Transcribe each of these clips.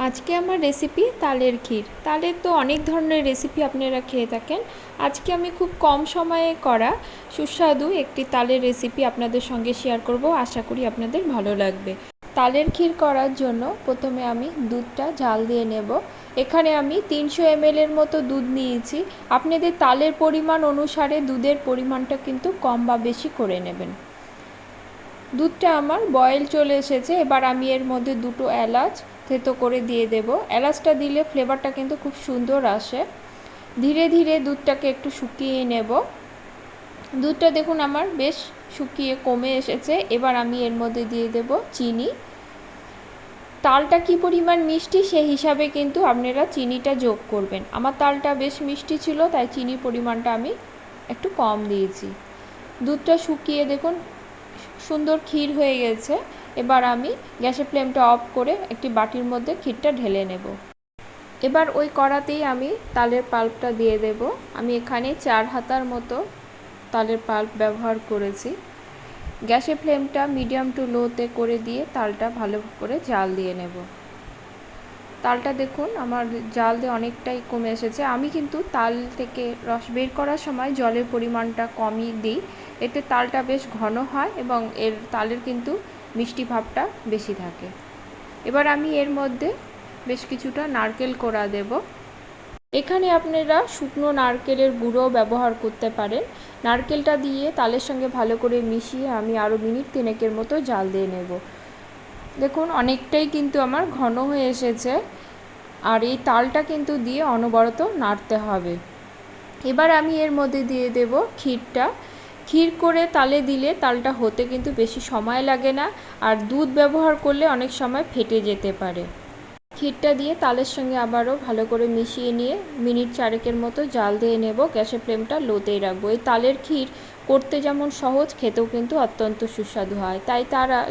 আজকে আমার রেসিপি তালের ক্ষীর। তালের তো অনেক ধরনের রেসিপি আপনারা খেয়ে থাকেন। আজকে আমি খুব কম সময়ে করা সুস্বাদু একটি তালের রেসিপি আপনাদের সঙ্গে শেয়ার করব। আশা করি আপনাদের ভালো লাগবে। তালের ক্ষীর করার জন্য প্রথমে আমি দুধটা জাল দিয়ে নেব। এখানে আমি 300 ml এর মতো দুধ নিয়েছি। আপনাদের তালের পরিমাণ অনুসারে দুধের পরিমাণটা কিন্তু কম বা বেশি করে নেবেন। দুধটা আমার বয়েল চলে এসেছে। এবার আমি এর মধ্যে 2টো এলাচ থেতো করে দিয়ে দেব। এলাচটা দিলে ফ্লেভারটা কিন্তু খুব সুন্দর আসে। ধীরে ধীরে দুধটাকে একটু শুকিয়ে নেব। দুধটা দেখুন আমার বেশ শুকিয়ে কমে এসেছে। এবার আমি এর মধ্যে দিয়ে দেব চিনি। তালটা কি পরিমাণ মিষ্টি সেই হিসাবে কিন্তু আপনারা চিনিটা যোগ করবেন। আমার তালটা বেশ মিষ্টি ছিল, তাই চিনির পরিমাণটা আমি একটু কম দিয়েছি। দুধটা শুকিয়ে দেখুন সুন্দর ক্ষীর হয়ে গেছে। এবার আমি গ্যাসের ফ্লেমটা অফ করে একটি বাটির মধ্যে ক্ষীরটা ঢেলে নেব। এবার ওই কড়াতেই আমি তালের পাল্পটা দিয়ে দেব। আমি এখানে 4 হাতার মতো তালের পাল্প ব্যবহার করেছি। গ্যাসের ফ্লেমটা মিডিয়াম টু লোতে করে দিয়ে তালটা ভালো করে জাল দিয়ে নেব। তালটা দেখুন আমার জাল দিয়ে অনেকটাই কমে এসেছে। আমি কিন্তু তাল থেকে রস বের করার সময় জলের পরিমাণটা কমই দিই, এতে তালটা বেশ ঘন হয় এবং এর তালের কিন্তু মিষ্টি ভাবটা বেশি থাকে। এবার আমি এর মধ্যে বেশ কিছুটা নারকেল কোড়া দেব। এখানে আপনারা শুকনো নারকেলের গুঁড়ো ব্যবহার করতে পারেন। নারকেলটা দিয়ে তালের সঙ্গে ভালো করে মিশিয়ে আমি আরও মিনিট 3 মতো জাল দিয়ে নেব। দেখুন অনেকটাই কিন্তু আমার ঘন হয়ে এসেছে, আর এই তালটা কিন্তু দিয়ে অনবরত নাড়তে হবে। এবার আমি এর মধ্যে দিয়ে দেব ক্ষীরটা। ক্ষীর করে তালে দিলে তালটা হতে কিন্তু বেশি সময় লাগে না, আর দুধ ব্যবহার করলে অনেক সময় ফেটে যেতে পারে। ক্ষীরটা দিয়ে তালের সঙ্গে আবারও ভালো করে মিশিয়ে নিয়ে মিনিট 4 মতো জাল দিয়ে নেব। গ্যাসের ফ্লেমটা লোতেই রাখবো। এই তালের ক্ষীর করতে যেমন সহজ, খেতেও কিন্তু অত্যন্ত সুস্বাদু হয়। তাই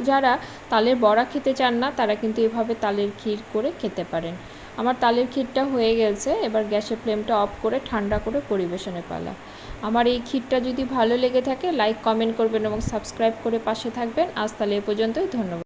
যারা তালের বড়া খেতে চান না, তারা কিন্তু এভাবে তালের ক্ষীর করে খেতে পারেন। আমার তালের ক্ষীরটা হয়ে গেছে। এবার গ্যাসের ফ্লেমটা অফ করে ঠান্ডা করে পরিবেশনের পালা। আমার এই ক্ষীরটা যদি ভালো লেগে থাকে লাইক কমেন্ট করবেন এবং সাবস্ক্রাইব করে পাশে থাকবেন। আজ তাহলে এ পর্যন্তই। ধন্যবাদ।